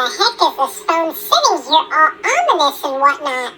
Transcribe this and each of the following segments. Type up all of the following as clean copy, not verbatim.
heck is this phone sitting here all ominous and whatnot?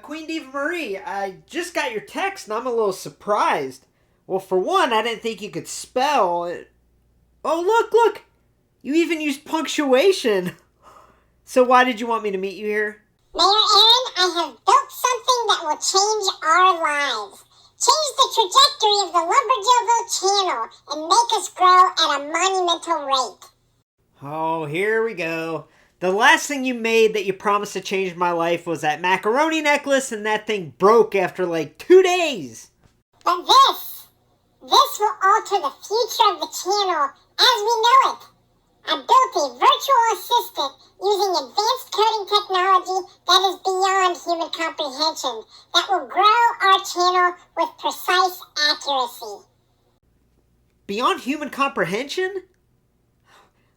Queen Diva Marie, I just got your text and I'm a little surprised. Well, for one, I didn't think you could spell it. Oh, look! You even used punctuation. So why did you want me to meet you here? Mayor Aaron, I have built something that will change our lives. Change the trajectory of the LumberJillville channel and make us grow at a monumental rate. Oh, here we go. The last thing you made that you promised to change my life was that macaroni necklace, and that thing broke after like 2 days. But this will alter the future of the channel as we know it. I built a virtual assistant using advanced coding technology that is beyond human comprehension that will grow our channel with precise accuracy. Beyond human comprehension?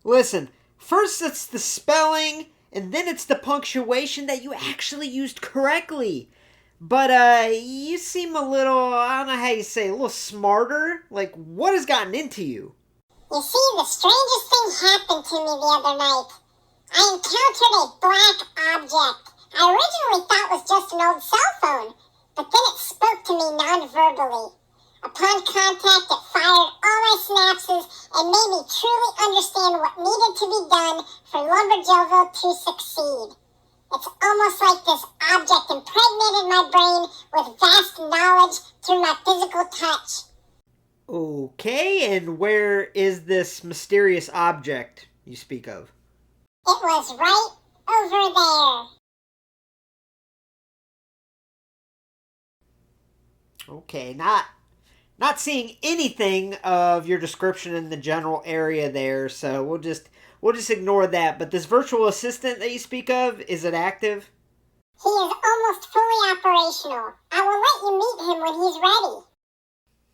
Listen, first it's the spelling, and then it's the punctuation that you actually used correctly. But, you seem a little, I don't know how you say, a little smarter. Like, what has gotten into you? You see, the strangest thing happened to me the other night. I encountered a black object I originally thought was just an old cell phone, but then it spoke to me non-verbally. Upon contact, it fired all my synapses and made me truly understand what needed to be done for LumberJillville to succeed. It's almost like this object impregnated my brain with vast knowledge through my physical touch. Okay, and where is this mysterious object you speak of? It was right over there. Okay, not seeing anything of your description in the general area there, so we'll just ignore that. But this virtual assistant that you speak of, is it active? He is almost fully operational. I will let you meet him when he's ready.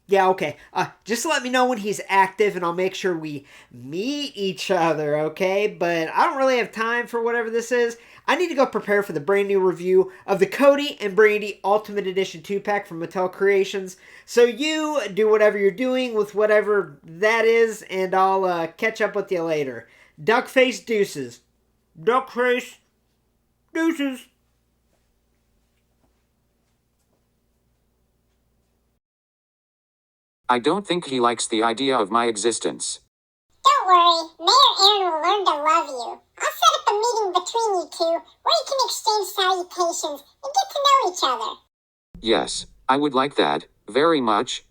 Yeah, okay. Just let me know when he's active and I'll make sure we meet each other, okay? But I don't really have time for whatever this is. I need to go prepare for the brand new review of the Cody and Brandi Ultimate Edition 2-pack from Mattel Creations. So you do whatever you're doing with whatever that is, and I'll catch up with you later. Duckface deuces. Duckface deuces. I don't think he likes the idea of my existence. Don't worry, Mayor Aaron will learn to love you. I'll set up a meeting between you two where you can exchange salutations and get to know each other. Yes, I would like that, very much.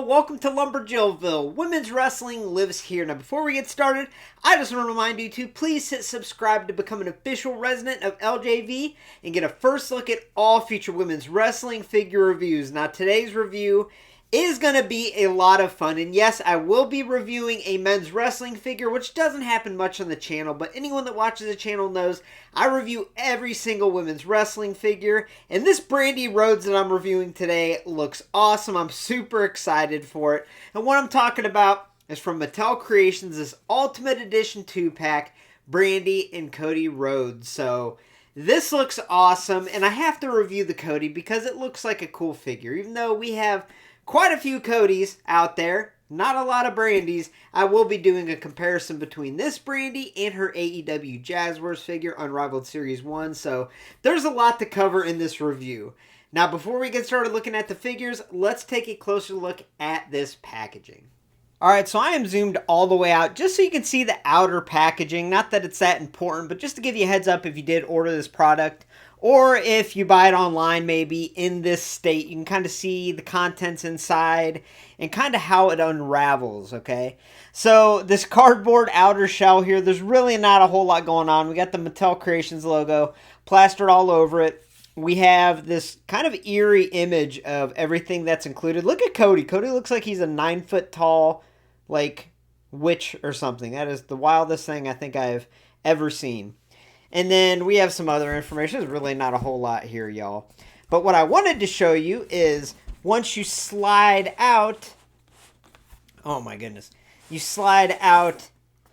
y'all. Welcome to LumberJillville. Women's wrestling lives here. Now, before we get started, I just want to remind you to please hit subscribe to become an official resident of LJV and get a first look at all future women's wrestling figure reviews. Now, today's review is going to be a lot of fun, and yes, I will be reviewing a men's wrestling figure, which doesn't happen much on the channel, but anyone that watches the channel knows I review every single women's wrestling figure, and this Brandi Rhodes that I'm reviewing today looks awesome. I'm super excited for it, and what I'm talking about is from Mattel Creations, this Ultimate Edition 2-pack, Brandi and Cody Rhodes. So this looks awesome, and I have to review the Cody because it looks like a cool figure, even though we have quite a few Codys out there, not a lot of Brandis. I will be doing a comparison between this Brandi and her AEW Jazz Wars figure, Unrivaled Series 1, so there's a lot to cover in this review. Now, before we get started looking at the figures, let's take a closer look at this packaging. Alright, so I am zoomed all the way out just so you can see the outer packaging. Not that it's that important, but just to give you a heads up if you did order this product, or if you buy it online maybe in this state, you can kind of see the contents inside and kind of how it unravels, okay? So this cardboard outer shell here, there's really not a whole lot going on. We got the Mattel Creations logo plastered all over it. We have this kind of eerie image of everything that's included. Look at Cody. Cody looks like he's a 9-foot tall, like, witch or something. That is the wildest thing I think I've ever seen. And then we have some other information. There's really not a whole lot here, y'all. But what I wanted to show you is once you slide out, oh my goodness, you slide out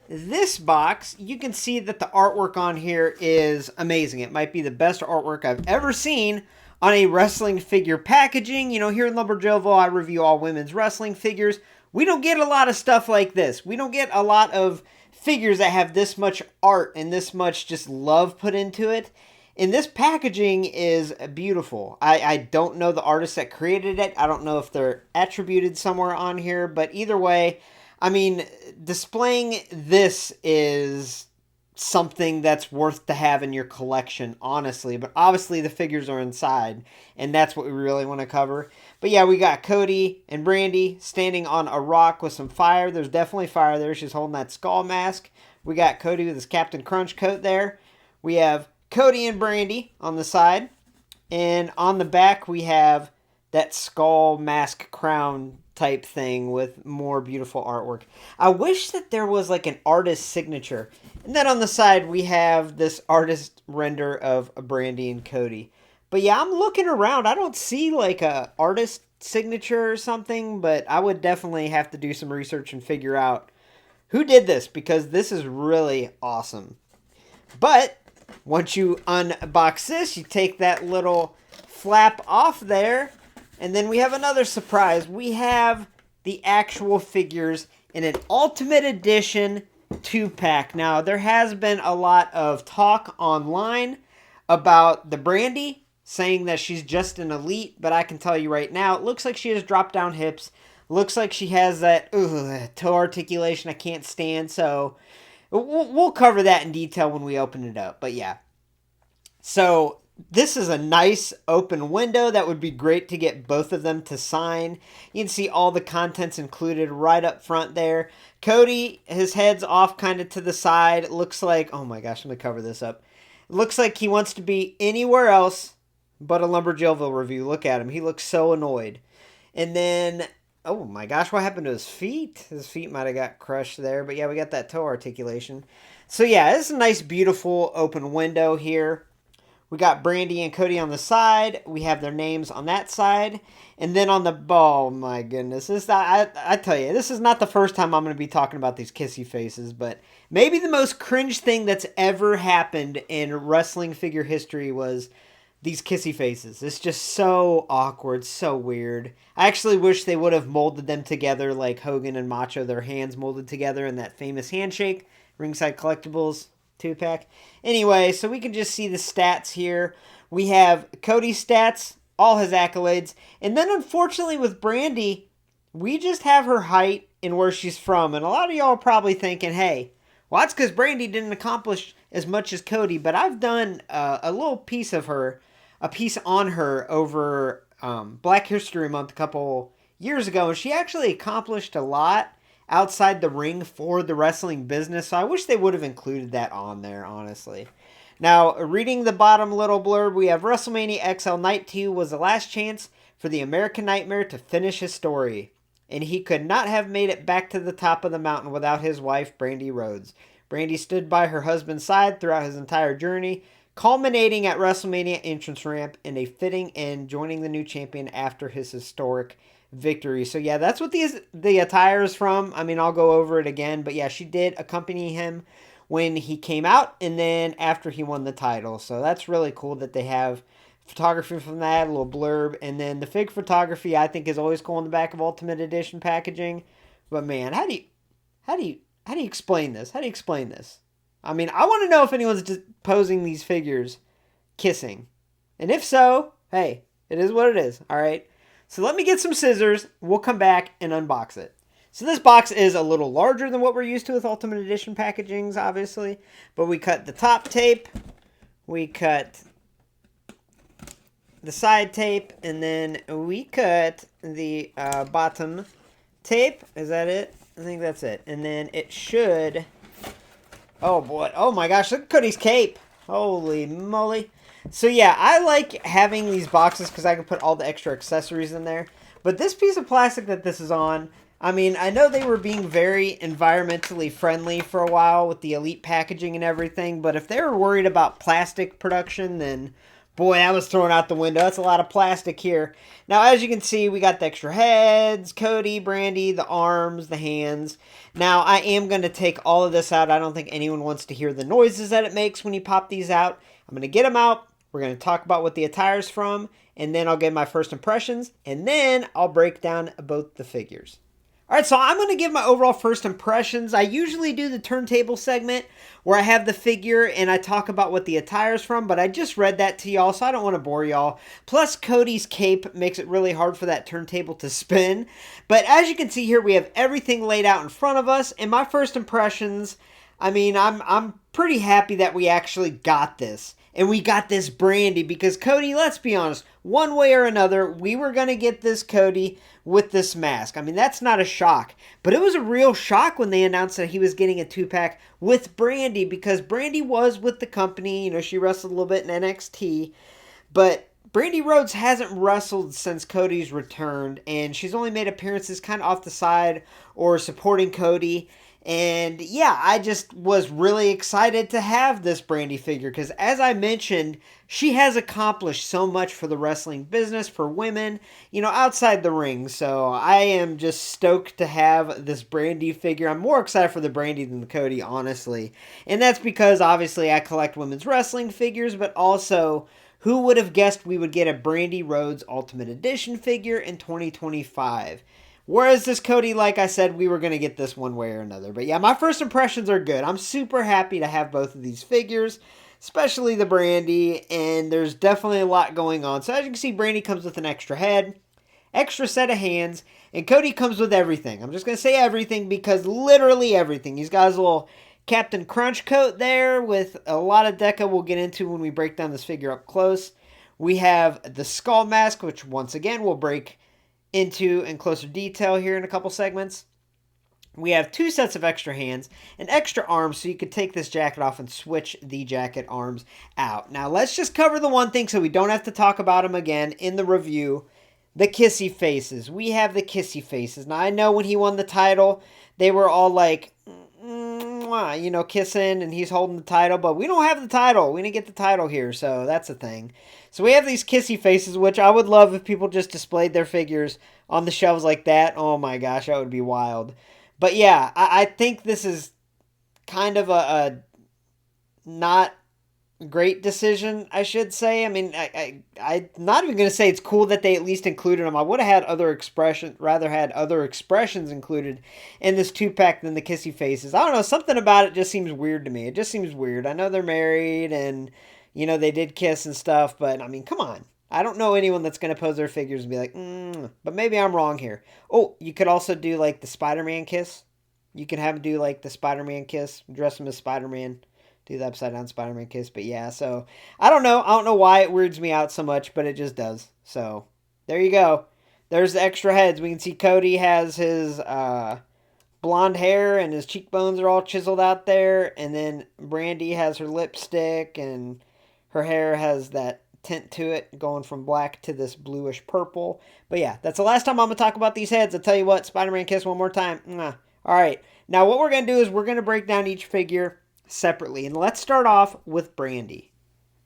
this box, you can see that the artwork on here is amazing. It might be the best artwork I've ever seen on a wrestling figure packaging. You know, here in LumberJillville, I review all women's wrestling figures. We don't get a lot of stuff like this. We don't get a lot of figures that have this much art and this much just love put into it. And this packaging is beautiful. I don't know the artist that created it. I don't know if they're attributed somewhere on here. But either way, I mean, displaying this is something that's worth to have in your collection, honestly. But obviously the figures are inside, and that's what we really want to cover. But yeah, we got Cody and Brandi standing on a rock with some fire. There's definitely fire there. She's holding that skull mask. We got Cody with his Captain Crunch coat there. We have Cody and Brandi on the side. And on the back, we have that skull mask crown type thing with more beautiful artwork. I wish that there was like an artist signature. And then on the side, we have this artist render of Brandi and Cody. But yeah, I'm looking around. I don't see like a artist signature or something, but I would definitely have to do some research and figure out who did this, because this is really awesome. But once you unbox this, you take that little flap off there, and then we have another surprise. We have the actual figures in an Ultimate Edition 2-pack. Now, there has been a lot of talk online about the Brandi, saying that she's just an elite, but I can tell you right now, it looks like she has drop-down hips. Looks like she has that toe articulation I can't stand, so we'll cover that in detail when we open it up. But yeah, so this is a nice open window that would be great to get both of them to sign. You can see all the contents included right up front there. Cody, his head's off kind of to the side. It looks like, oh my gosh, let me cover this up. It looks like he wants to be anywhere else but a LumberJillville review. Look at him. He looks so annoyed. And then, oh my gosh, what happened to his feet? His feet might have got crushed there. But yeah, we got that toe articulation. So yeah, it's a nice, beautiful open window here. We got Brandi and Cody on the side. We have their names on that side. And then on the, oh my goodness. I tell you, this is not the first time I'm going to be talking about these kissy faces. But maybe the most cringe thing that's ever happened in wrestling figure history was these kissy faces. It's just so awkward, so weird. I actually wish they would have molded them together like Hogan and Macho, their hands molded together in that famous handshake. Ringside Collectibles 2-pack. Anyway, so we can just see the stats here. We have Cody's stats, all his accolades. And then unfortunately with Brandi, we just have her height and where she's from. And a lot of y'all are probably thinking, hey, well, that's because Brandi didn't accomplish as much as Cody. But I've done a little piece of her, a piece on her over Black History Month a couple years ago, and she actually accomplished a lot outside the ring for the wrestling business, so I wish they would have included that on there, honestly. Now, reading the bottom little blurb, we have WrestleMania XL Night 2 was the last chance for the American Nightmare to finish his story, and he could not have made it back to the top of the mountain without his wife, Brandi Rhodes. Brandi stood by her husband's side throughout his entire journey, culminating at WrestleMania entrance ramp in a fitting end, joining the new champion after his historic victory. So yeah, that's what the attire is from. I mean, I'll go over it again, but yeah, she did accompany him when he came out and then after he won the title. So that's really cool that they have photography from that, a little blurb, and then the fig photography I think is always cool in the back of Ultimate Edition packaging. But man, how do you explain this? How do you explain this? I mean, I want to know if anyone's just posing these figures kissing. And if so, hey, it is what it is, all right? So let me get some scissors. We'll come back and unbox it. So this box is a little larger than what we're used to with Ultimate Edition packagings, obviously. But we cut the top tape, we cut the side tape, and then we cut the bottom tape. Is that it? I think that's it. And then it should... Oh boy. Oh my gosh, look at Cody's cape. Holy moly. So yeah, I like having these boxes because I can put all the extra accessories in there. But this piece of plastic that this is on... I mean, I know they were being very environmentally friendly for a while with the Elite packaging and everything, but if they were worried about plastic production, then boy, that was thrown out the window. That's a lot of plastic here. Now, as you can see, we got the extra heads, Cody, Brandi, the arms, the hands. Now, I am going to take all of this out. I don't think anyone wants to hear the noises that it makes when you pop these out. I'm going to get them out. We're going to talk about what the attire's from, and then I'll give my first impressions, and then I'll break down both the figures. Alright, so I'm going to give my overall first impressions. I usually do the turntable segment where I have the figure and I talk about what the attire's from, but I just read that to y'all, so I don't want to bore y'all. Plus, Cody's cape makes it really hard for that turntable to spin. But as you can see here, we have everything laid out in front of us, and my first impressions, I mean, I'm pretty happy that we actually got this. And we got this Brandi because Cody, let's be honest, one way or another, we were going to get this Cody with this mask. I mean, that's not a shock. But it was a real shock when they announced that he was getting a 2-pack with Brandi because Brandi was with the company. You know, she wrestled a little bit in NXT. But Brandi Rhodes hasn't wrestled since Cody's returned. And she's only made appearances kind of off the side or supporting Cody. And yeah, I just was really excited to have this Brandi figure because as I mentioned, she has accomplished so much for the wrestling business, for women, you know, outside the ring. So I am just stoked to have this Brandi figure. I'm more excited for the Brandi than the Cody, honestly. And that's because obviously I collect women's wrestling figures, but also who would have guessed we would get a Brandi Rhodes Ultimate Edition figure in 2025? Whereas this Cody, like I said, we were going to get this one way or another. But yeah, my first impressions are good. I'm super happy to have both of these figures, especially the Brandi, and there's definitely a lot going on. So as you can see, Brandi comes with an extra head, extra set of hands, and Cody comes with everything. I'm just going to say everything because literally everything. He's got his little Captain Crunch coat there with a lot of deca we'll get into when we break down this figure up close. We have the skull mask, which once again we'll break into in closer detail here in a couple segments. We have 2 sets of extra hands and extra arms so you could take this jacket off and switch the jacket arms out. Now let's just cover the one thing so we don't have to talk about them again in the review. The kissy faces. We have the kissy faces. Now I know when he won the title, they were all like, you know, kissing and he's holding the title, but we don't have the title. We didn't get the title here, so that's a thing. So we have these kissy faces, which I would love if people just displayed their figures on the shelves like that. Oh my gosh, that would be wild. But yeah, I think this is kind of a not great decision, I should say. I mean, I'm not even going to say it's cool that they at least included them. I would have had other expressions included in this 2-pack than the kissy faces. I don't know, something about it just seems weird to me. It just seems weird. I know they're married and, you know, they did kiss and stuff, but I mean, come on. I don't know anyone that's going to pose their figures and be like, but maybe I'm wrong here. Oh, you could also do like the Spider-Man kiss. You can have him do like the Spider-Man kiss, dress him as Spider-Man. Do the upside down Spider-Man kiss. But yeah, so I don't know. I don't know why it weirds me out so much, but it just does. So there you go. there's the extra heads. We can see Cody has his blonde hair and his cheekbones are all chiseled out there. And then Brandi has her lipstick and her hair has that tint to it going from black to this bluish purple. But yeah, that's the last time I'm going to talk about these heads. I'll tell you what, Spider-Man kiss one more time. Mwah. All right, now what we're going to do is we're going to break down each figure separately. And let's start off with Brandi.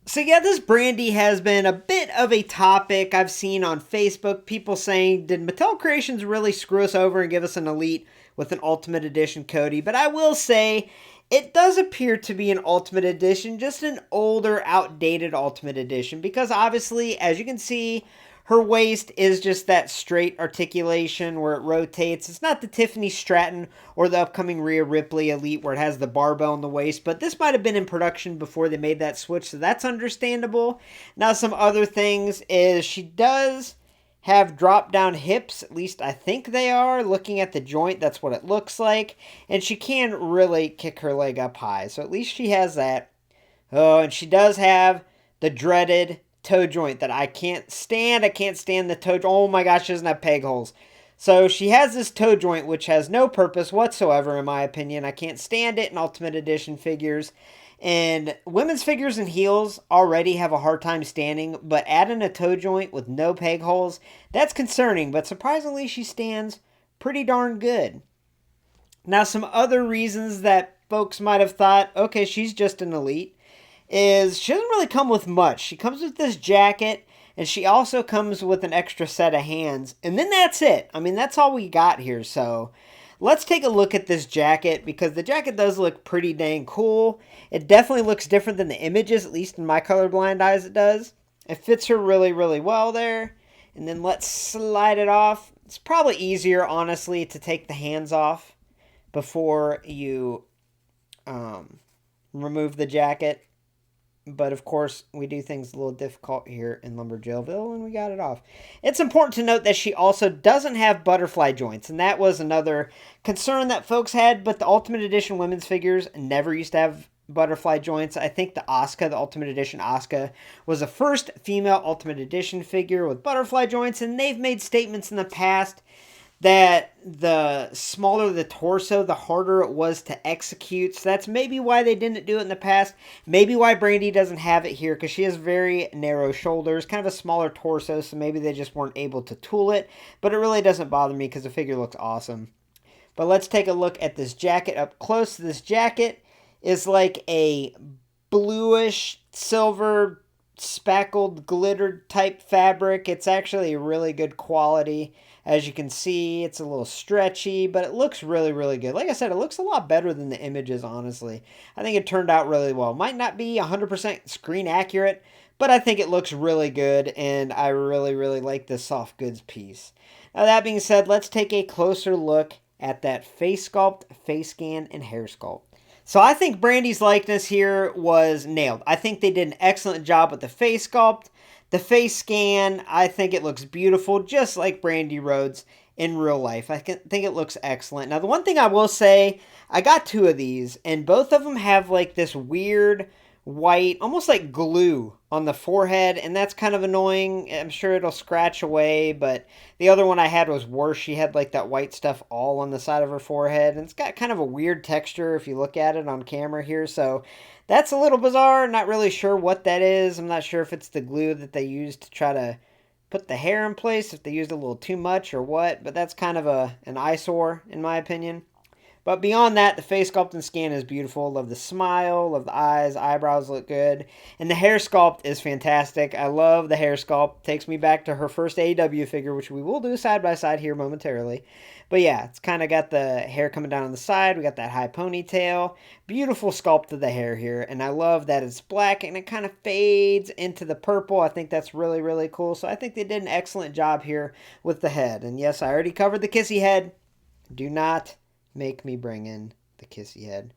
So yeah, this Brandi has been a bit of a topic I've seen on Facebook. People saying, did Mattel Creations really screw us over and give us an Elite with an Ultimate Edition Cody? But I will say, it does appear to be an Ultimate Edition, just an older, outdated Ultimate Edition. Because obviously, as you can see, her waist is just that straight articulation where it rotates. It's not the Tiffany Stratton or the upcoming Rhea Ripley Elite where it has the barbell in the waist, but this might have been in production before they made that switch, so that's understandable. Now, some other things is she does have drop-down hips, at least I think they are. Looking at the joint, that's what it looks like. And she can really kick her leg up high, so at least she has that. Oh, and she does have the dreaded toe joint that I can't stand. I can't stand the toe joint. Oh my gosh, she doesn't have peg holes. So she has this toe joint which has no purpose whatsoever in my opinion. I can't stand it in Ultimate Edition figures. And women's figures and heels already have a hard time standing, but adding a toe joint with no peg holes, that's concerning, but surprisingly she stands pretty darn good. Now, some other reasons that folks might have thought, okay, she's just an Elite, is she doesn't really come with much. She comes with this jacket, and she also comes with an extra set of hands. And then that's it. I mean, that's all we got here. So let's take a look at this jacket, because the jacket does look pretty dang cool. It definitely looks different than the images, at least in my colorblind eyes it does. It fits her really, really well there. And then let's slide it off. It's probably easier, honestly, to take the hands off before you remove the jacket. But, of course, we do things a little difficult here in LumberJillville, and we got it off. It's important to note that she also doesn't have butterfly joints, and that was another concern that folks had, but the Ultimate Edition women's figures never used to have butterfly joints. I think the Asuka, the Ultimate Edition Asuka, was the first female Ultimate Edition figure with butterfly joints, and they've made statements in the past that the smaller the torso, the harder it was to execute. So that's maybe why they didn't do it in the past. Maybe why Brandi doesn't have it here, because she has very narrow shoulders, kind of a smaller torso, so maybe they just weren't able to tool it. But it really doesn't bother me because the figure looks awesome. But let's take a look at this jacket up close. This jacket is like a bluish, silver, spackled, glittered type fabric. It's actually really good quality. As you can see, it's a little stretchy, but it looks really, really good. Like I said, it looks a lot better than the images, honestly. I think it turned out really well. Might not be 100% screen accurate, but I think it looks really good, and I really, really like this soft goods piece. Now, that being said, let's take a closer look at that face sculpt, face scan, and hair sculpt. So I think Brandi's likeness here was nailed. I think they did an excellent job with the face sculpt. The face scan, I think it looks beautiful, just like Brandi Rhodes in real life. I think it looks excellent. Now, the one thing I will say, I got two of these, and both of them have like this weird white, almost like glue on the forehead, and that's kind of annoying. I'm sure it'll scratch away, but the other one I had was worse. She had like that white stuff all on the side of her forehead, and it's got kind of a weird texture if you look at it on camera here, so that's a little bizarre. Not really sure what that is. I'm not sure if it's the glue that they used to try to put the hair in place, if they used a little too much or what, but that's kind of an eyesore in my opinion. But beyond that, the face sculpt and scan is beautiful. Love the smile, love the eyes, eyebrows look good. And the hair sculpt is fantastic. I love the hair sculpt. Takes me back to her first AEW figure, which we will do side by side here momentarily. But yeah, it's kind of got the hair coming down on the side. We got that high ponytail. Beautiful sculpt of the hair here. And I love that it's black and it kind of fades into the purple. I think that's really, really cool. So I think they did an excellent job here with the head. And yes, I already covered the kissy head. Do not make me bring in the kissy head.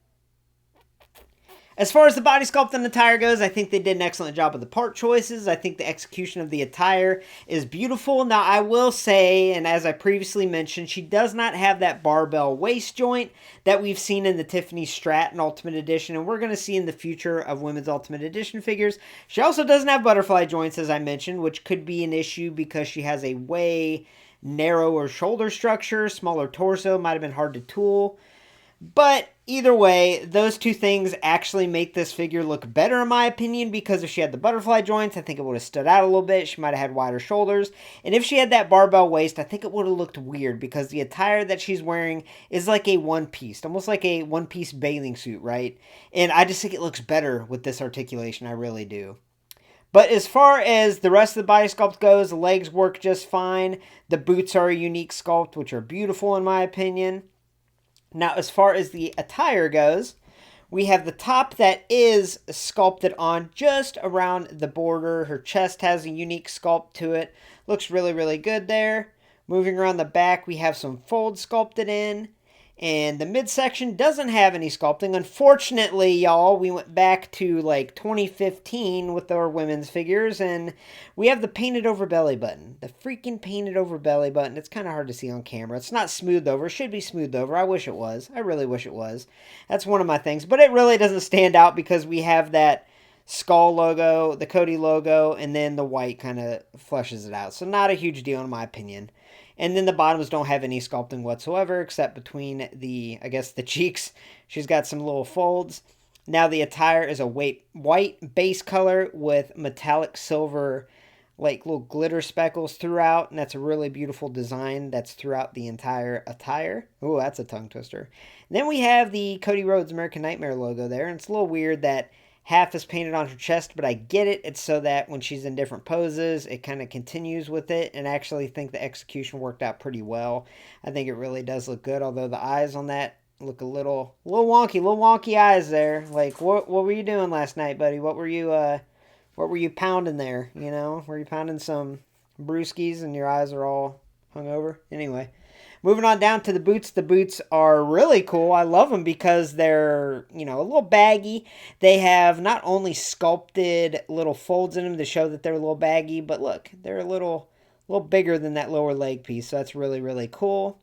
As far as the body sculpt and attire goes, I think they did an excellent job with the part choices. I think the execution of the attire is beautiful. Now, I will say, and as I previously mentioned, she does not have that barbell waist joint that we've seen in the Tiffany Stratton Ultimate Edition, and we're going to see in the future of women's Ultimate Edition figures. She also doesn't have butterfly joints, as I mentioned, which could be an issue because she has a way narrower shoulder structure, smaller torso, might have been hard to tool. But either way, those two things actually make this figure look better in my opinion, because if she had the butterfly joints, I think it would have stood out a little bit. She might have had wider shoulders. And if she had that barbell waist, I think it would have looked weird, because the attire that she's wearing is like a one-piece, almost like a one-piece bathing suit, right? And I just think it looks better with this articulation, I really do. But as far as the rest of the body sculpt goes, the legs work just fine. The boots are a unique sculpt, which are beautiful in my opinion. Now, as far as the attire goes, we have the top that is sculpted on just around the border. Her chest has a unique sculpt to it. Looks really, really good there. Moving around the back, we have some folds sculpted in. And the midsection doesn't have any sculpting. Unfortunately, y'all, we went back to like 2015 with our women's figures, and we have the painted over belly button. The freaking painted over belly button. It's kind of hard to see on camera. It's not smoothed over. It should be smoothed over. I wish it was. I really wish it was. That's one of my things. But it really doesn't stand out because we have that skull logo, the Cody logo, and then the white kind of fleshes it out. So not a huge deal in my opinion. And then the bottoms don't have any sculpting whatsoever, except between the, I guess, the cheeks. She's got some little folds. Now the attire is a white base color with metallic silver, like little glitter speckles throughout. And that's a really beautiful design that's throughout the entire attire. Ooh, that's a tongue twister. And then we have the Cody Rhodes American Nightmare logo there. And it's a little weird that half is painted on her chest, but I get it. It's so that when she's in different poses, it kind of continues with it. And I actually think the execution worked out pretty well. I think it really does look good, although the eyes on that look a little wonky eyes there. Like, what were you doing last night, buddy? What were you pounding there? You know, were you pounding some brewskis and your eyes are all hungover? Anyway. Moving on down to the boots. The boots are really cool. I love them because they're, a little baggy. They have not only sculpted little folds in them to show that they're a little baggy, but look, they're a little bigger than that lower leg piece. So that's really, really cool.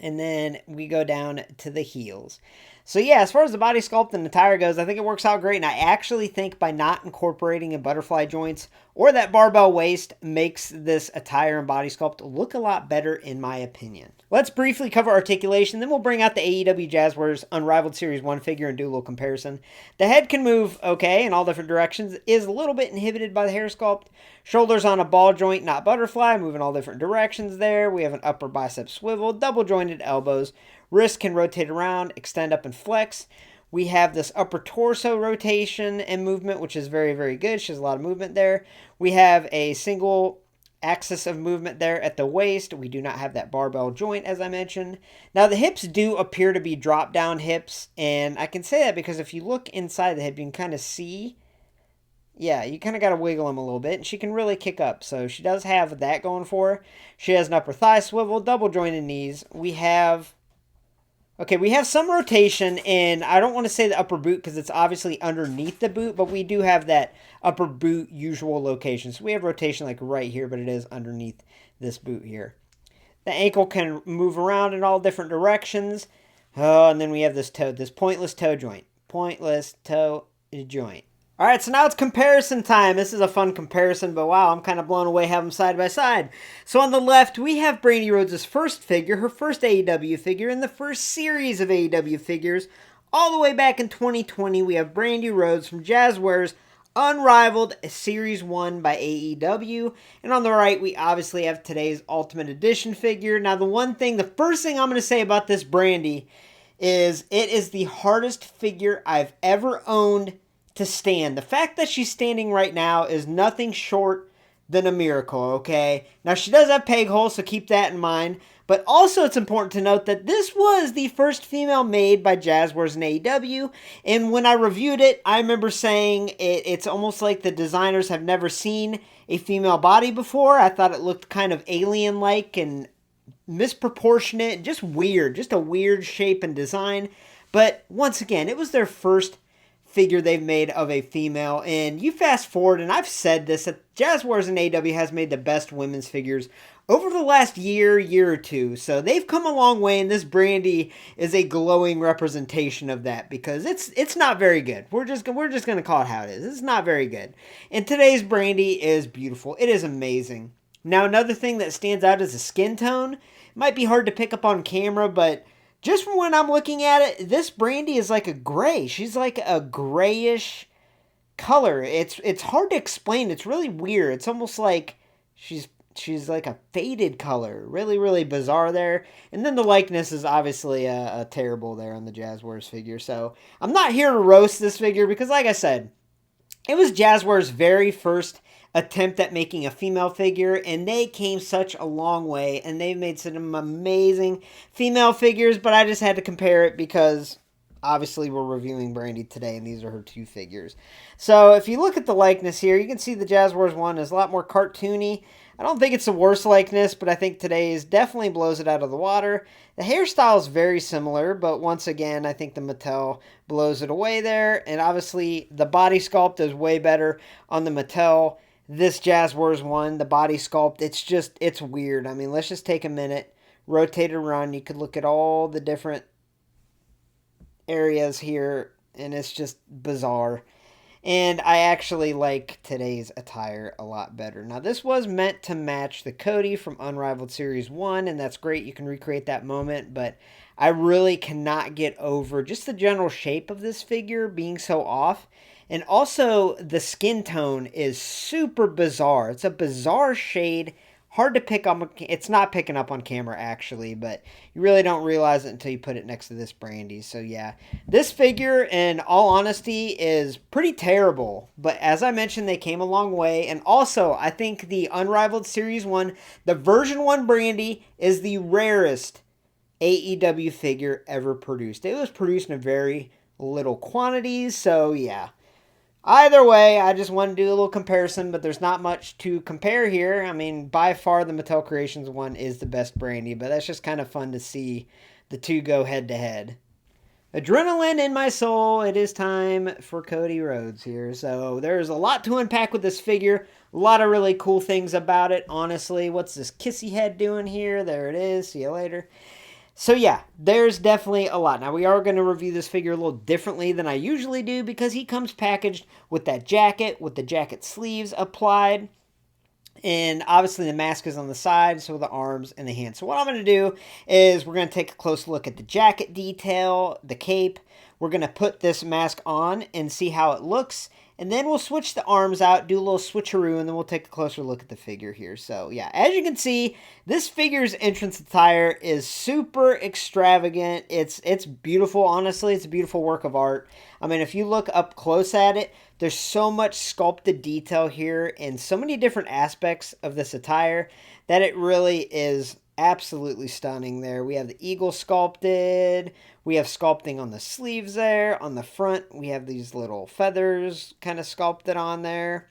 And then we go down to the heels. So yeah, as far as the body sculpt and the attire goes, I think it works out great. And I actually think by not incorporating in butterfly joints or that barbell waist makes this attire and body sculpt look a lot better in my opinion. Let's briefly cover articulation, then we'll bring out the AEW Jazzwares Unrivaled Series 1 figure and do a little comparison. The head can move okay in all different directions, is a little bit inhibited by the hair sculpt. Shoulders on a ball joint, not butterfly, moving all different directions there. We have an upper bicep swivel, double jointed elbows. Wrist can rotate around, extend up and flex. We have this upper torso rotation and movement, which is very, very good. She has a lot of movement there. We have a single axis of movement there at the waist. We do not have that barbell joint, as I mentioned. Now, the hips do appear to be drop-down hips, and I can say that because if you look inside the hip, you can kind of see, yeah, you kind of got to wiggle them a little bit, and she can really kick up. So she does have that going for her. She has an upper thigh swivel, double jointed knees. We have some rotation, and I don't want to say the upper boot because it's obviously underneath the boot, but we do have that upper boot usual location. So we have rotation like right here, but it is underneath this boot here. The ankle can move around in all different directions. Oh, and then we have this toe, this pointless toe joint. Pointless toe joint. All right, so now it's comparison time. This is a fun comparison, but wow, I'm kind of blown away having them side by side. So on the left, we have Brandi Rhodes' first figure, her first AEW figure, in the first series of AEW figures. All the way back in 2020, we have Brandi Rhodes from Jazzwares Unrivaled Series 1 by AEW. And on the right, we obviously have today's Ultimate Edition figure. Now, the first thing I'm going to say about this Brandi is it is the hardest figure I've ever owned to stand. The fact that she's standing right now is nothing short than a miracle, okay? Now, she does have peg holes, so keep that in mind. But also, it's important to note that this was the first female made by Jazzwares and AEW. And when I reviewed it, I remember saying it's almost like the designers have never seen a female body before. I thought it looked kind of alien-like and misproportionate, just weird, just a weird shape and design. But once again, it was their first figure they've made of a female, and you fast forward, and I've said this, that Jazzwares and AEW has made the best women's figures over the last year or two, so they've come a long way, and this Brandi is a glowing representation of that, because it's not very good. We're just gonna call it how it is. It's not very good. And today's Brandi is beautiful. It is amazing. Now, another thing that stands out is the skin tone. It might be hard to pick up on camera, but just from when I'm looking at it, this Brandi is like a gray. She's like a grayish color. It's hard to explain. It's really weird. It's almost like she's like a faded color. Really, really bizarre there. And then the likeness is obviously a terrible there on the Jazzwares figure. So I'm not here to roast this figure because, like I said, it was Jazzwares' very first attempt at making a female figure, and they came such a long way, and they've made some amazing female figures, but I just had to compare it because obviously we're reviewing Brandi today, and these are her two figures. So if you look at the likeness here, you can see the Jazzwares one is a lot more cartoony. I don't think it's the worst likeness, but I think today's definitely blows it out of the water. The hairstyle is very similar, but once again, I think the Mattel blows it away there. And obviously, the body sculpt is way better on the Mattel. This Jazzwares one, the body sculpt, it's weird. I mean, let's just take a minute, rotate it around. You could look at all the different areas here, and it's just bizarre. And I actually like today's attire a lot better. Now, this was meant to match the Cody from Unrivaled Series 1, and that's great. You can recreate that moment, but I really cannot get over just the general shape of this figure being so off. And also, the skin tone is super bizarre. It's a bizarre shade. Hard to pick up. It's not picking up on camera, actually, but you really don't realize it until you put it next to this Brandi. So, yeah, this figure, in all honesty, is pretty terrible. But as I mentioned, they came a long way. And also, I think the Unrivaled Series 1, the version 1 Brandi, is the rarest AEW figure ever produced. It was produced in very little quantities, so, yeah. Either way, I just want to do a little comparison, but there's not much to compare here. I mean, by far the Mattel Creations one is the best Brandi, but that's just kind of fun to see the two go head to head. Adrenaline in my soul, it is time for Cody Rhodes here. So there's a lot to unpack with this figure. A lot of really cool things about it, honestly. What's this kissy head doing here? There it is. See you later. So yeah, there's definitely a lot. Now we are going to review this figure a little differently than I usually do because he comes packaged with that jacket, with the jacket sleeves applied. And obviously the mask is on the side, so the arms and the hands. So what I'm going to do is we're going to take a close look at the jacket detail, the cape. We're going to put this mask on and see how it looks. And then we'll switch the arms out, do a little switcheroo, and then we'll take a closer look at the figure here. So, yeah, as you can see, this figure's entrance attire is super extravagant. It's beautiful, honestly. It's a beautiful work of art. I mean, if you look up close at it, there's so much sculpted detail here and so many different aspects of this attire that it really is absolutely stunning there. We have the eagle sculpted. We have sculpting on the sleeves there. On the front, we have these little feathers kind of sculpted on there.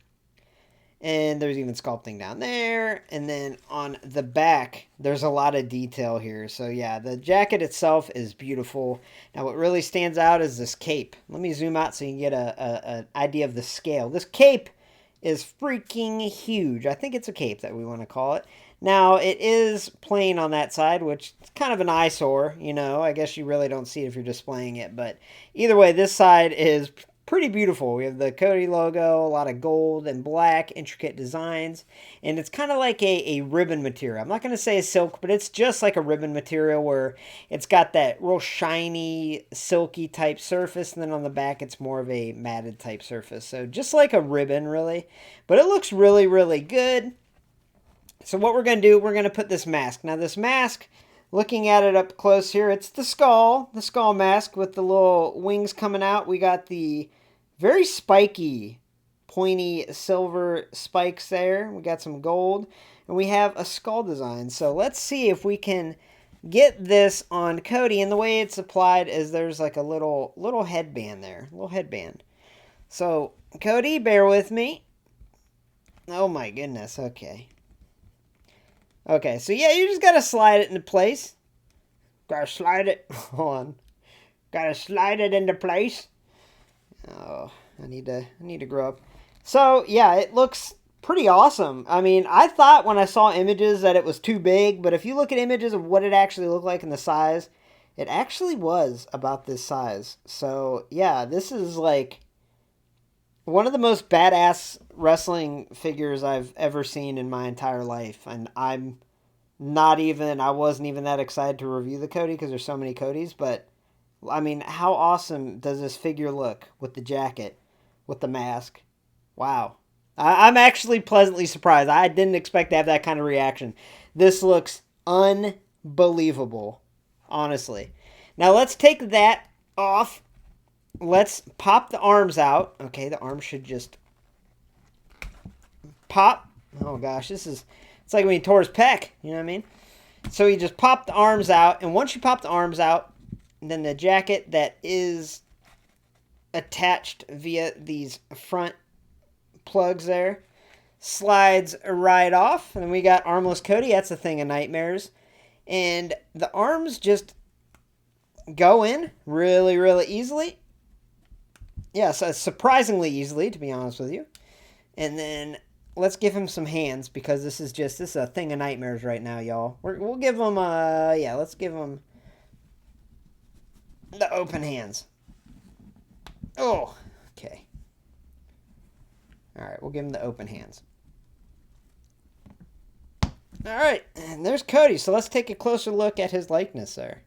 And there's even sculpting down there. And then on the back, there's a lot of detail here. So yeah, the jacket itself is beautiful. Now what really stands out is this cape. Let me zoom out so you can get an idea of the scale. This cape is freaking huge. I think it's a cape that we want to call it. Now, it is plain on that side, which is kind of an eyesore, you know. I guess you really don't see it if you're displaying it. But either way, this side is pretty beautiful. We have the Cody logo, a lot of gold and black, intricate designs. And it's kind of like a ribbon material. I'm not going to say a silk, but it's just like a ribbon material where it's got that real shiny, silky type surface. And then on the back, it's more of a matted type surface. So just like a ribbon, really. But it looks really, really good. So what we're going to do, we're going to put this mask. Now this mask, looking at it up close here, it's the skull mask with the little wings coming out. We got the very spiky, pointy silver spikes there. We got some gold, and we have a skull design. So let's see if we can get this on Cody. And the way it's applied is there's like a little headband there, little headband. So Cody, bear with me. Oh my goodness, okay. Okay, so yeah, you just gotta slide it into place. Gotta slide it. Hold on. Gotta slide it into place. Oh, I need to grow up. So yeah, it looks pretty awesome. I mean, I thought when I saw images that it was too big, but if you look at images of what it actually looked like in the size, it actually was about this size. So yeah, this is like One of the most badass wrestling figures I've ever seen in my entire life. And I wasn't even that excited to review the Cody because there's so many Codys. But, I mean, how awesome does this figure look with the jacket, with the mask? Wow. I'm actually pleasantly surprised. I didn't expect to have that kind of reaction. This looks unbelievable, honestly. Now let's take that off. Let's pop the arms out. Okay, the arms should just pop. Oh gosh, it's like when he tore his pec. You know what I mean? So you just pop the arms out, and once you pop the arms out, then the jacket that is attached via these front plugs there slides right off, and we got armless Cody. That's a thing of nightmares. And the arms just go in really, really easily. Yes, surprisingly easily, to be honest with you. And then let's give him some hands, because this is a thing of nightmares right now, y'all. We'll give him let's give him the open hands. Oh, okay. All right, we'll give him the open hands. All right, and there's Cody. So let's take a closer look at his likeness there.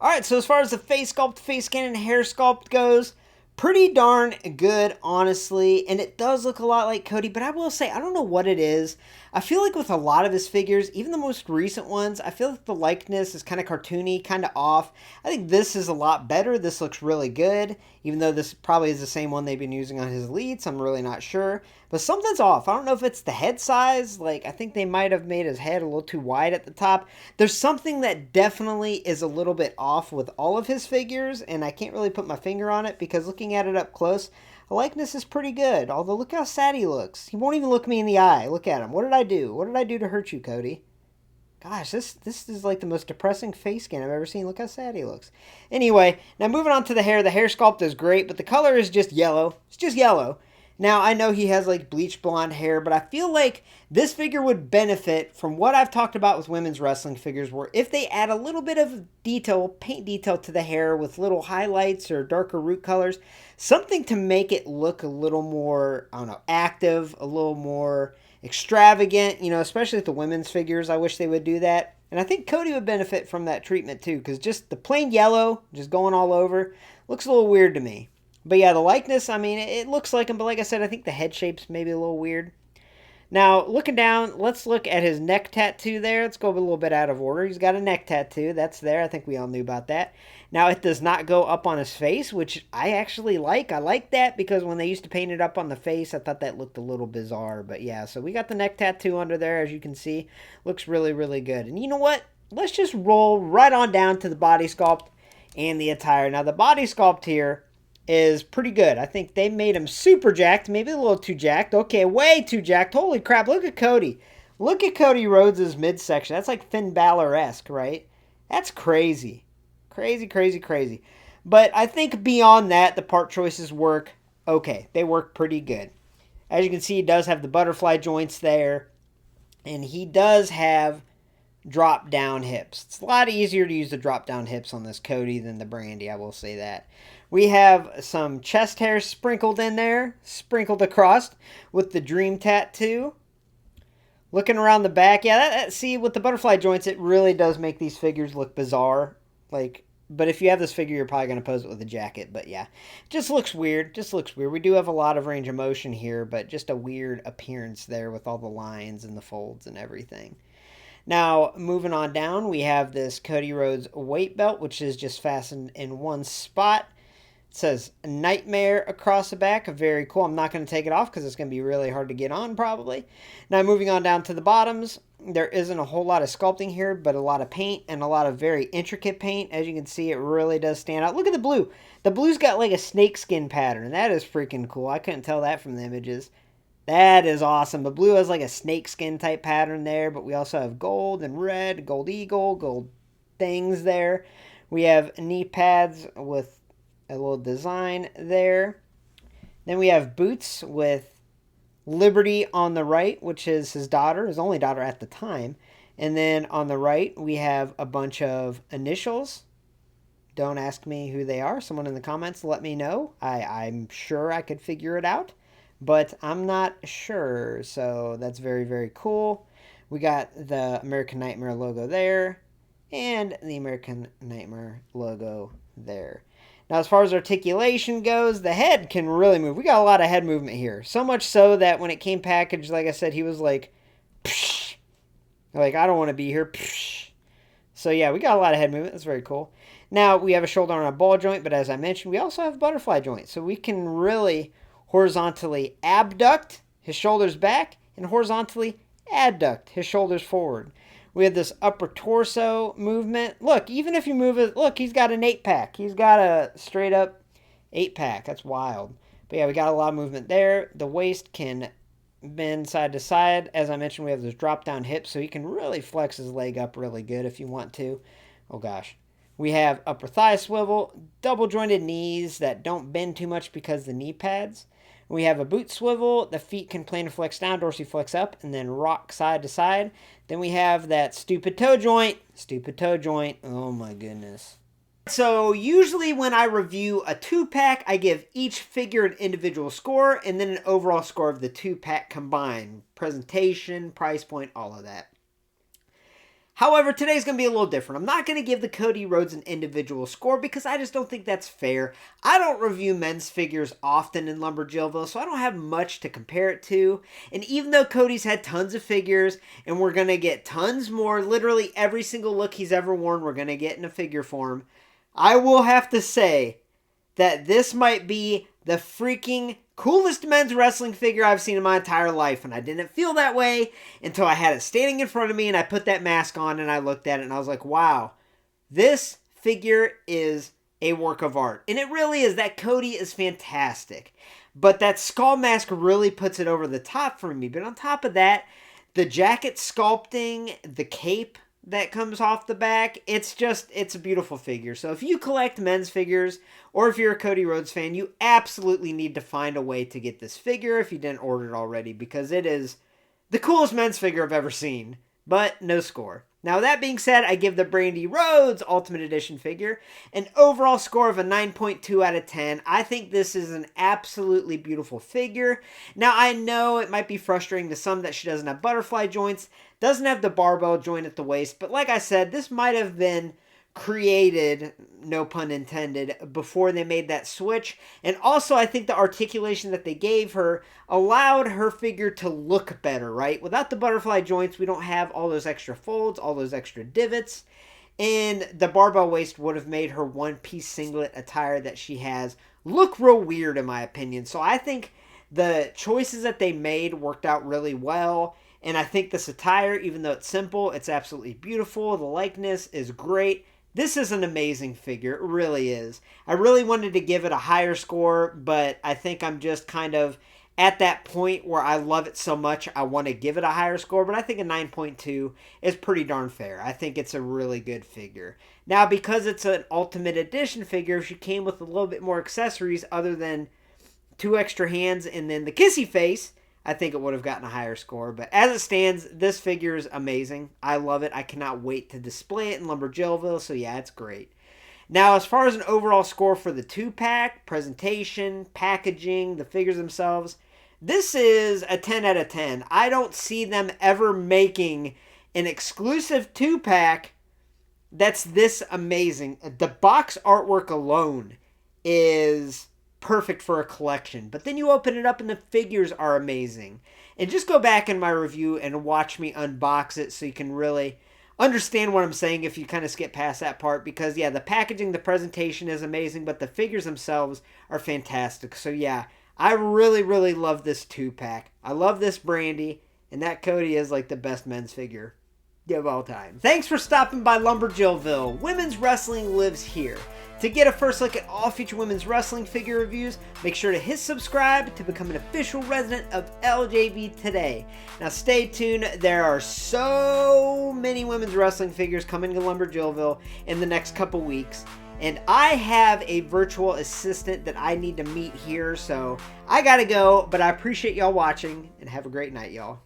All right, so as far as the face sculpt, face scan, and hair sculpt goes, pretty darn good, honestly, and it does look a lot like Cody, but I will say, I don't know what it is. I feel like with a lot of his figures, even the most recent ones, I feel like the likeness is kind of cartoony, kind of off. I think this is a lot better. This looks really good, even though this probably is the same one they've been using on his elites. I'm really not sure, but something's off. I don't know if it's the head size. Like, I think they might have made his head a little too wide at the top. There's something that definitely is a little bit off with all of his figures, and I can't really put my finger on it, because looking at it up close, the likeness is pretty good. Although, look how sad he looks. He won't even look me in the eye. Look at him. What did I do? What did I do to hurt you, Cody? Gosh, this is like the most depressing face scan I've ever seen. Look how sad he looks. Anyway, now moving on to the hair. The hair sculpt is great, but the color is just yellow. It's just yellow. Now, I know he has like bleach blonde hair, but I feel like this figure would benefit from what I've talked about with women's wrestling figures, where if they add a little bit of detail, paint detail to the hair with little highlights or darker root colors, something to make it look a little more, I don't know, active, a little more extravagant, especially with the women's figures. I wish they would do that. And I think Cody would benefit from that treatment too, because just the plain yellow, just going all over, looks a little weird to me. But yeah, the likeness, I mean, it looks like him, but like I said, I think the head shape's maybe a little weird. Now, looking down, let's look at his neck tattoo there. Let's go a little bit out of order. He's got a neck tattoo. That's there. I think we all knew about that. Now, it does not go up on his face, which I actually like. I like that, because when they used to paint it up on the face, I thought that looked a little bizarre. But yeah, so we got the neck tattoo under there, as you can see. Looks really, really good. And you know what? Let's just roll right on down to the body sculpt and the attire. Now, the body sculpt here is pretty good. I think they made him super jacked, maybe a little too jacked. Okay, way too jacked. Holy crap, look at Cody. Look at Cody Rhodes' midsection. That's like Finn Balor-esque, right? That's crazy. Crazy, crazy, crazy. But I think beyond that, the part choices work okay. They work pretty good. As you can see, he does have the butterfly joints there, and he does have drop down hips. It's a lot easier to use the drop down hips on this Cody than the Brandi, I will say that. We have some chest hair sprinkled in there, sprinkled across with the dream tattoo. Looking around the back, yeah, see, with the butterfly joints, it really does make these figures look bizarre. But if you have this figure, you're probably going to pose it with a jacket. But yeah, just looks weird. We do have a lot of range of motion here, but just a weird appearance there with all the lines and the folds and everything. Now, moving on down, we have this Cody Rhodes weight belt, which is just fastened in one spot. It says Nightmare across the back. Very cool. I'm not going to take it off because it's going to be really hard to get on probably. Now, moving on down to the bottoms, there isn't a whole lot of sculpting here, but a lot of paint and a lot of very intricate paint. As you can see, it really does stand out. Look at the blue. The blue's got like a snakeskin pattern. That is freaking cool. I couldn't tell that from the images. That is awesome. The blue has like a snakeskin type pattern there, but we also have gold and red, gold eagle, gold things there. We have knee pads with a little design there. Then we have boots with Liberty on the right, which is his daughter, his only daughter at the time. And then on the right, we have a bunch of initials. don't ask me who they are. Someone in the comments let me know. I'm sure I could figure it out, but I'm not sure. So that's very, very cool. We got the American Nightmare logo there and the American Nightmare logo there. Now, as far as articulation goes, the head can really move. We got a lot of head movement here. So much so that when it came packaged, like I said, he was like, psh. Like, I don't want to be here. Psh. So, yeah, we got a lot of head movement. That's very cool. Now, we have a shoulder on a ball joint, but as I mentioned, we also have a butterfly joint. So we can really horizontally abduct his shoulders back and horizontally adduct his shoulders forward. We have this upper torso movement. Look, even if you move it, look, he's got an 8-pack. He's got a straight up 8-pack. That's wild. But yeah, we got a lot of movement there. The waist can bend side to side. As I mentioned, we have those drop down hips, so he can really flex his leg up really good if you want to. Oh gosh. We have upper thigh swivel, double jointed knees that don't bend too much because the knee pads. We have a boot swivel. The feet can plantar flex down, dorsiflex up, and then rock side to side. Then we have that stupid toe joint. Stupid toe joint. Oh my goodness. So usually when I review a 2-pack, I give each figure an individual score and then an overall score of the 2-pack combined. Presentation, price point, all of that. However, today's going to be a little different. I'm not going to give the Cody Rhodes an individual score because I just don't think that's fair. I don't review men's figures often in LumberJillville, so I don't have much to compare it to. And even though Cody's had tons of figures, and we're going to get tons more, literally every single look he's ever worn, we're going to get in a figure form, I will have to say that this might be the freaking coolest men's wrestling figure I've seen in my entire life, and I didn't feel that way until I had it standing in front of me and I put that mask on and I looked at it and I was like, wow, this figure is a work of art. And it really is. That Cody is fantastic, but that skull mask really puts it over the top for me. But on top of that, the jacket sculpting, the cape that comes off the back, it's a beautiful figure. So if you collect men's figures, or if you're a Cody Rhodes fan, you absolutely need to find a way to get this figure if you didn't order it already, because it is the coolest men's figure I've ever seen, but no score. Now, that being said, I give the Brandi Rhodes Ultimate Edition figure an overall score of a 9.2 out of 10. I think this is an absolutely beautiful figure. Now, I know it might be frustrating to some that she doesn't have butterfly joints, doesn't have the barbell joint at the waist, but like I said, this might have been created, no pun intended, before they made that switch. And also, I think the articulation that they gave her allowed her figure to look better, right? Without the butterfly joints, we don't have all those extra folds, all those extra divots. And the barbell waist would have made her one-piece singlet attire that she has look real weird, in my opinion. So I think the choices that they made worked out really well. And I think this attire, even though it's simple, it's absolutely beautiful. The likeness is great. This is an amazing figure. It really is. I really wanted to give it a higher score, but I think I'm just kind of at that point where I love it so much, I want to give it a higher score, but I think a 9.2 is pretty darn fair. I think it's a really good figure. Now, because it's an Ultimate Edition figure, she came with a little bit more accessories other than 2 extra hands and then the kissy face, I think it would have gotten a higher score. But as it stands, this figure is amazing. I love it. I cannot wait to display it in LumberJillville. So yeah, it's great. Now, as far as an overall score for the 2-pack, presentation, packaging, the figures themselves, this is a 10 out of 10. I don't see them ever making an exclusive 2-pack that's this amazing. The box artwork alone is perfect for a collection, but then you open it up and the figures are amazing. And just go back in my review and watch me unbox it so you can really understand what I'm saying if you kind of skip past that part, because yeah, the packaging, the presentation is amazing, but the figures themselves are fantastic. So yeah, I really love this 2-pack. I love this Brandi, and that Cody is like the best men's figure of all time. Thanks for stopping by LumberJillville. Women's wrestling lives here. To get a first look at all future women's wrestling figure reviews, make sure to hit subscribe to become an official resident of LJV today. Now stay tuned, there are so many women's wrestling figures coming to LumberJillville in the next couple weeks. And I have a virtual assistant that I need to meet here, so I gotta go, but I appreciate y'all watching, and have a great night, y'all.